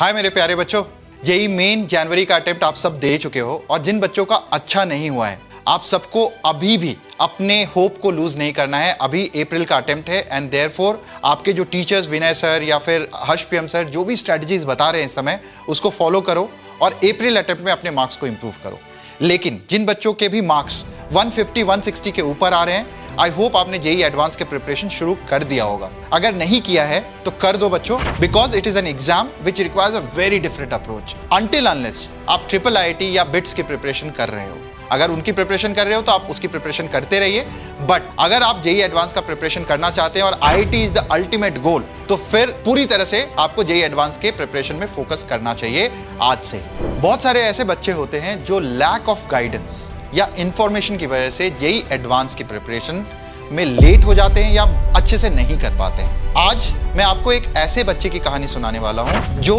हाय मेरे प्यारे बच्चों, जेई मेन जनवरी का अटेम्प्ट आप सब दे चुके हो और जिन बच्चों का अच्छा नहीं हुआ है आप सबको अभी भी अपने होप को लूज नहीं करना है। अभी अप्रैल का अटेम्प्ट है एंड देयरफॉर आपके जो टीचर्स विनय सर या फिर हर्ष पीएम सर जो भी स्ट्रेटजीज बता रहे हैं इस समय उसको फॉलो करो और अप्रैल अटेम्प्ट में अपने मार्क्स को इंप्रूव करो। लेकिन जिन बच्चों के भी मार्क्स 150 160 के ऊपर आ रहे हैं, आई होप आपने जेई एडवांस के प्रिपरेशन शुरू कर दिया होगा। अगर नहीं किया है तो कर दो बच्चों, because it is an exam which requires a very different approach until unless आप ट्रिपल आईआईटी या बिट्स की प्रिपरेशन कर रहे हो। अगर उनकी प्रिपरेशन कर रहे हो तो आप उसकी प्रिपरेशन करते रहिए, बट अगर आप जेई एडवांस का प्रिपरेशन करना चाहते हैं और IIT is the ultimate goal तो फिर पूरी तरह से आपको जेई एडवांस के प्रिपरेशन में फोकस करना चाहिए आज से ही। बहुत सारे ऐसे बच्चे होते हैं जो लैक ऑफ गाइडेंस या इंफॉर्मेशन की वजह से जेई एडवांस की प्रिपरेशन में लेट हो जाते हैं या अच्छे से नहीं कर पाते हैं। आज मैं आपको एक ऐसे बच्चे की कहानी सुनाने वाला हूं जो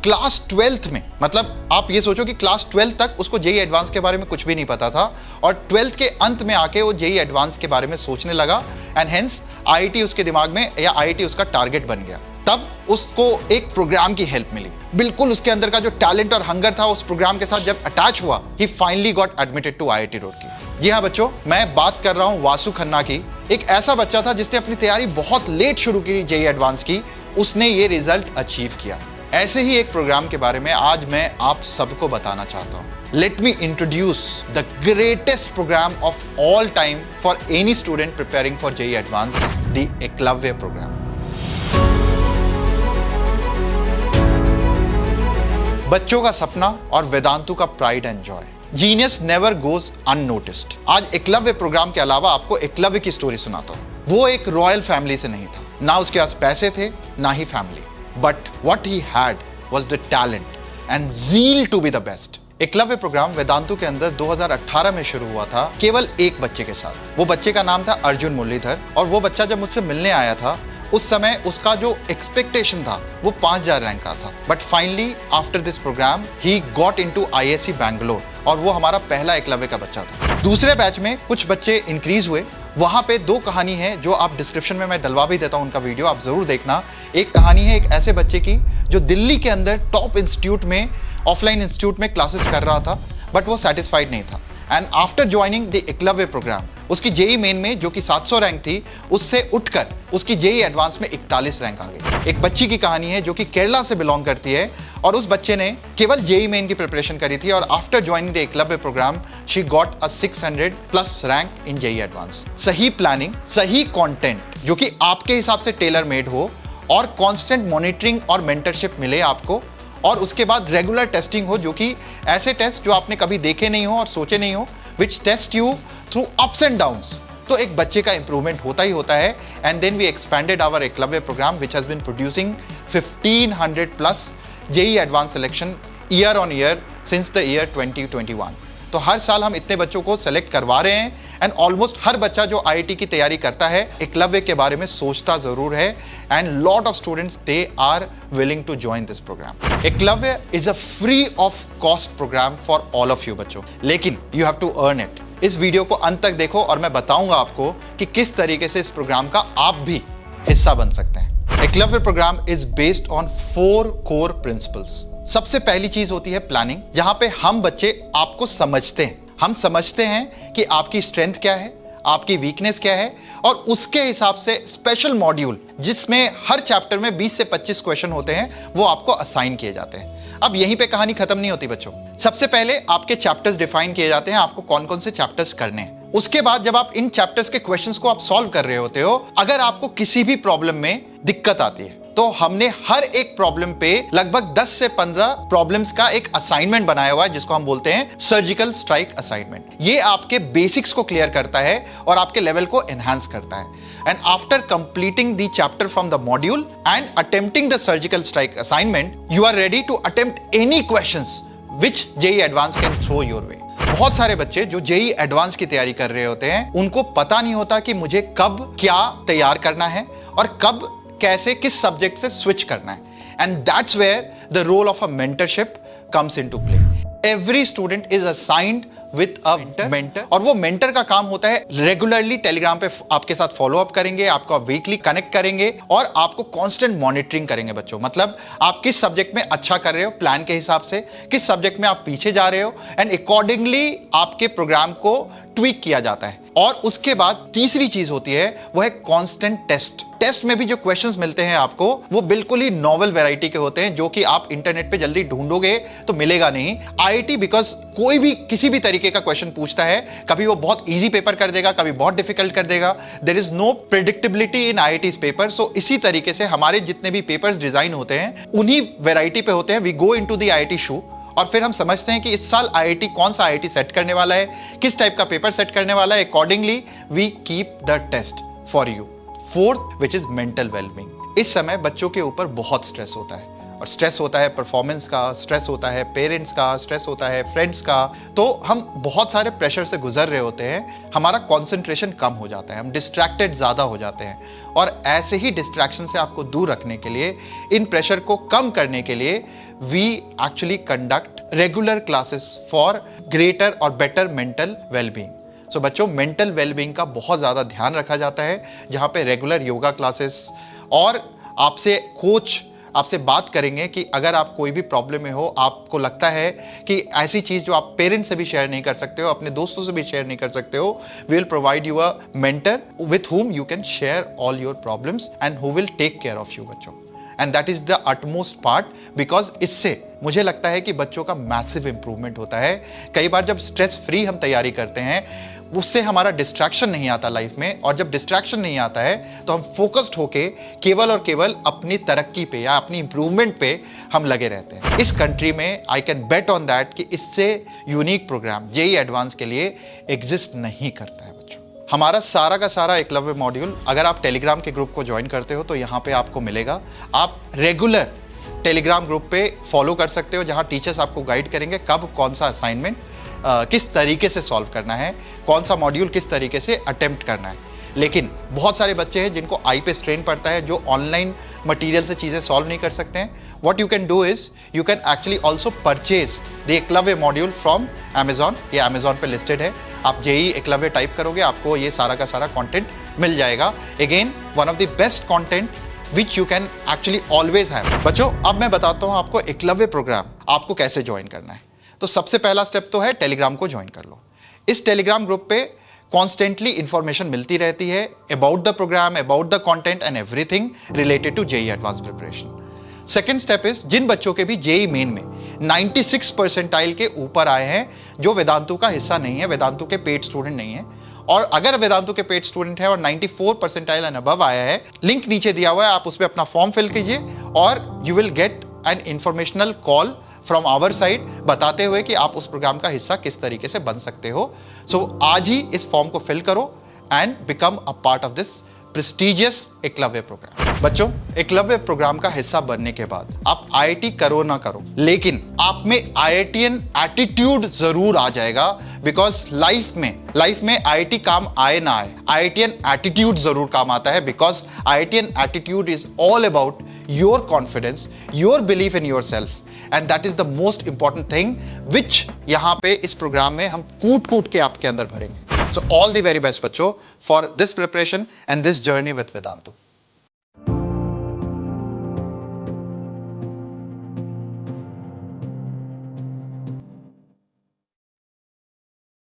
क्लास 12th में, मतलब आप ये सोचो कि क्लास 12 तक उसको जेई एडवांस के बारे में कुछ भी नहीं पता था और 12th के अंत में आके वो जेई एडवांस के बारे में सोचने लगा एंड हेंस आईआईटी उसके दिमाग में या आईआईटी उसका टारगेट बन गया। तब उसको एक प्रोग्राम की हेल्प मिली, बिल्कुल उसके अंदर का जो टैलेंट और हंगर था उस प्रोग्राम के साथ जब अटैच हुआ, he finally got admitted to IIT Roorkee. जी हाँ बच्चों, मैं बात कर रहा हूँ वासु खन्ना की। एक ऐसा बच्चा था जिसने अपनी तैयारी बहुत लेट शुरू की जेई एडवांस की, उसने ये रिजल्ट अचीव किया। ऐसे ही एक प्रोग्राम के बारे में आज मैं आप सबको बताना चाहता हूँ। Let me introduce the greatest program of all time for any student preparing for JEE advance, the Eklavya program. बच्चों का सपना और वेदांतु का pride and joy. Genius never goes unnoticed. आज एकलव्य प्रोग्राम के अलावा आपको एकलव्य की स्टोरी सुनाता हूं। वो एक रॉयल फैमिली से नहीं था, ना उसके पास पैसे थे ना ही family, but what he had was the talent and zeal to be the best. Eklavya program Vedantu के अंदर 2018 में शुरू हुआ था केवल एक बच्चे के साथ। वो बच्चे का नाम था अर्जुन मुरलीधर और वो बच्चा जब मुझसे मिलने आया था उस समय उसका जो एक्सपेक्टेशन था वो 5000 रैंक का था, but finally after this program he got into ISC Bangalore और वो हमारा पहला एकलव्य का बच्चा था। दूसरे बैच में कुछ बच्चे इंक्रीज हुए, वहां पे दो कहानी है जो आप डिस्क्रिप्शन में मैं डलवा भी देता हूं, उनका वीडियो आप जरूर देखना। एक कहानी है एक ऐसे बच्चे की जो दिल्ली के अंदर टॉप इंस्टीट्यूट में, ऑफलाइन इंस्टीट्यूट में क्लासेस कर रहा था, बट वो सेटिस्फाइड नहीं था and after joining the Eklavya program उसकी जेई मेन में जो कि 700 रैंक थी उससे उठकर उसकी जेई एडवांस में 41 रैंक आ गई। एक बच्ची की कहानी है जो कि केरला से बिलोंग करती है और उस बच्चे ने केवल जेई मेन की प्रिपरेशन करी थी और after joining the Eklavya program she got a 600 plus rank in JEE advance. सही प्लानिंग, सही कंटेंट जो कि आपके हिसाब से टेलर मेड हो और कांस्टेंट मॉनिटरिंग और मेंटरशिप मिले आपको, और उसके बाद रेगुलर टेस्टिंग हो जो कि ऐसे टेस्ट जो आपने कभी देखे नहीं हो और सोचे नहीं हो, which test you through ups and downs, तो एक बच्चे का इंप्रूवमेंट होता ही होता है। And then we expanded our Eklavya program which has been producing 1500 plus JEE advance selection year on year since the year 2021। तो हर साल हम इतने बच्चों को सेलेक्ट करवा रहे हैं एंड ऑलमोस्ट हर बच्चा जो आईआईटी की तैयारी करता है एकलव्य के बारे में सोचता जरूर है and lot of students they are willing to join this program. Eklavya is a free of cost program for all of you बच्चों, लेकिन you have to earn it. इस वीडियो को अंत तक देखो और मैं बताऊंगा आपको कि किस तरीके से इस प्रोग्राम का आप भी हिस्सा बन सकते हैं। Eklavya program is based on 4 core principles. सबसे पहली चीज होती है प्लानिंग, जहां पे हम बच्चे आपको समझते हैं। हम समझते हैं कि आपकी स्ट्रेंथ क्या है, आपकी वीकनेस क्या है, और उसके हिसाब से स्पेशल मॉड्यूल जिसमें हर चैप्टर में 20 से 25 क्वेश्चन होते हैं वो आपको असाइन किए जाते हैं। अब यहीं पे कहानी खत्म नहीं होती बच्चों। सबसे पहले आपके चैप्टर्स डिफाइन किए जाते हैं, आपको कौन कौन से चैप्टर्स करने हैं। उसके बाद जब आप इन चैप्टर्स के क्वेश्चंस को आप सॉल्व कर रहे होते हो, अगर आपको किसी भी प्रॉब्लम में दिक्कत आती है तो हमने हर एक प्रॉब्लम पे लगभग 10 से 15 प्रॉब्लम्स का एक असाइनमेंट बनाया हुआ है जिसको हम बोलते हैं सर्जिकल स्ट्राइक असाइनमेंट। ये आपके बेसिक्स को क्लियर करता है और आपके लेवल को एनहांस करता है। And after completing the chapter from the module and attempting the surgical strike assignment, you are ready to attempt any questions which JEE advance can throw your way. बहुत सारे बच्चे जो जेई एडवांस की तैयारी कर रहे होते हैं उनको पता नहीं होता कि मुझे कब क्या तैयार करना है और कब कैसे किस सब्जेक्ट से स्विच करना है। And that's where the role of a mentorship comes into play. Every student is assigned with a mentor, और वो मेंटर का काम होता है रेगुलरली टेलीग्राम पे आपके साथ फॉलो अप करेंगे, आपको वीकली कनेक्ट करेंगे और आपको कांस्टेंट मॉनिटरिंग करेंगे बच्चों। मतलब आप किस सब्जेक्ट में अच्छा कर रहे हो प्लान के हिसाब से, किस सब्जेक्ट में आप पीछे जा रहे हो, एंड अकॉर्डिंगली आपके प्रोग्राम को ट्वीक किया जाता है। और उसके बाद तीसरी चीज होती है वो है कांस्टेंट टेस्ट। टेस्ट में भी जो क्वेश्चंस मिलते हैं आपको वो बिल्कुल ही नॉवल वैरायटी के होते हैं, जो कि आप इंटरनेट पे जल्दी ढूंढोगे तो मिलेगा नहीं। आईआईटी बिकॉज कोई भी किसी भी तरीके का क्वेश्चन पूछता है, कभी वो बहुत इजी पेपर कर देगा, कभी बहुत डिफिकल्ट कर देगा। There is no predictability in IITs paper. So इसी तरीके से हमारे जितने भी पेपर्स डिजाइन होते हैं उन्हीं वैरायटी पे होते हैं। We go into the IIT शू और फिर हम समझते हैं कि इस साल आईआईटी कौन सा आईआईटी सेट करने वाला है, किस टाइप का पेपर सेट करने वाला है। Accordingly we keep the test for you. Fourth which is mental wellbeing. इस समय बच्चों के ऊपर बहुत स्ट्रेस होता है, और स्ट्रेस होता है परफॉर्मेंस का, स्ट्रेस होता है पेरेंट्स का, स्ट्रेस होता है फ्रेंड्स का। तो हम बहुत सारे प्रेशर से गुजर रहे होते हैं, हमारा कंसंट्रेशन कम हो जाता है, हम डिस्ट्रैक्टेड ज्यादा हो जाते हैं। और ऐसे ही डिस्ट्रैक्शन से आपको दूर रखने के लिए, इन प्रेशर को कम करने के लिए we actually conduct regular classes for greater और better mental well-being. So बच्चों, mental well-being का बहुत ज़्यादा ध्यान रखा जाता है, जहाँ पे रेगुलर योगा क्लासेस और आपसे कोच आपसे बात करेंगे कि अगर आप कोई भी प्रॉब्लम में हो, आपको लगता है कि ऐसी चीज़ जो आप पेरेंट्स से भी शेयर नहीं कर सकते हो, अपने दोस्तों से भी शेयर नहीं कर सकते हो, we will provide you a mentor with whom you can share all your problems and who will take care of you बच्चों। And that is the utmost part, because इससे मुझे लगता है कि बच्चों का मैसिव इंप्रूवमेंट होता है। कई बार जब स्ट्रेस फ्री हम तैयारी करते हैं, उससे हमारा डिस्ट्रैक्शन नहीं आता लाइफ में, और जब डिस्ट्रैक्शन नहीं आता है तो हम फोकस्ड होके केवल और केवल अपनी तरक्की पे या अपनी इंप्रूवमेंट पे हम लगे रहते हैं। इस कंट्री में I can bet on that कि इससे यूनिक प्रोग्राम जेईई एडवांस के लिए एग्जिस्ट नहीं करता है। हमारा सारा का सारा एकलव्य मॉड्यूल अगर आप टेलीग्राम के ग्रुप को ज्वाइन करते हो तो यहाँ पे आपको मिलेगा। आप रेगुलर टेलीग्राम ग्रुप पे फॉलो कर सकते हो, जहाँ टीचर्स आपको गाइड करेंगे कब कौन सा असाइनमेंट किस तरीके से सॉल्व करना है, कौन सा मॉड्यूल किस तरीके से अटेम्प्ट करना है। लेकिन बहुत सारे बच्चे हैं जिनको आई पे स्ट्रेन पड़ता है, जो ऑनलाइन मटेरियल से चीज़ें सॉल्व नहीं कर सकते हैं। What you can do is you can actually also purchase the Eklavya module from Amazon. ये अमेजॉन पे लिस्टेड है। आप जेईई एकलव्य टाइप करोगे, आपको ये सारा का सारा कंटेंट मिल जाएगा। Again one of the best content which you can actually always have. बच्चों, अब मैं बताता हूँ आपको एकलव्य प्रोग्राम आपको कैसे ज्वाइन करना है। तो सबसे पहला स्टेप तो है टेलीग्राम को ज्वाइन कर लो। इस टेलीग्राम ग्रुप पे कॉन्स्टेंटली इंफॉर्मेशन मिलती रहती है about the program, about the content and everything related to JEE advance preparation. Second step is जिन बच्चों के भी जेईई मेन में 96 परसेंटाइल के ऊपर आए हैं, जो वेदांतु का हिस्सा नहीं है, वेदांतु के पेड स्टूडेंट नहीं है, और अगर वेदांतु के पेड स्टूडेंट है और 94 परसेंटाइल एंड अबव आया है, लिंक नीचे दिया हुआ है, आप उसमें अपना फॉर्म फिल कीजिए और you will get an informational call from our side बताते हुए कि आप उस प्रोग्राम का हिस्सा किस तरीके से बन सकते हो। सो आज ही इस फॉर्म को फिल करो and become a part of this prestigious Eklavya program. बच्चों, एकलव्य प्रोग्राम का हिस्सा बनने के बाद आप आईआईटी करो ना करो, लेकिन आप में आईआईटीएन एटीट्यूड जरूर आ जाएगा। बिकॉज लाइफ में आईआईटी काम आए ना आए, आईआईटीएन एटीट्यूड जरूर काम आता है। Because IITian attitude is all about your confidence, your belief in your self, and that is the most important thing which यहाँ पे इस प्रोग्राम में हम कूट के आपके अंदर भरेंगे। So all the very best बच्चों for this preparation and this journey with Vedantu.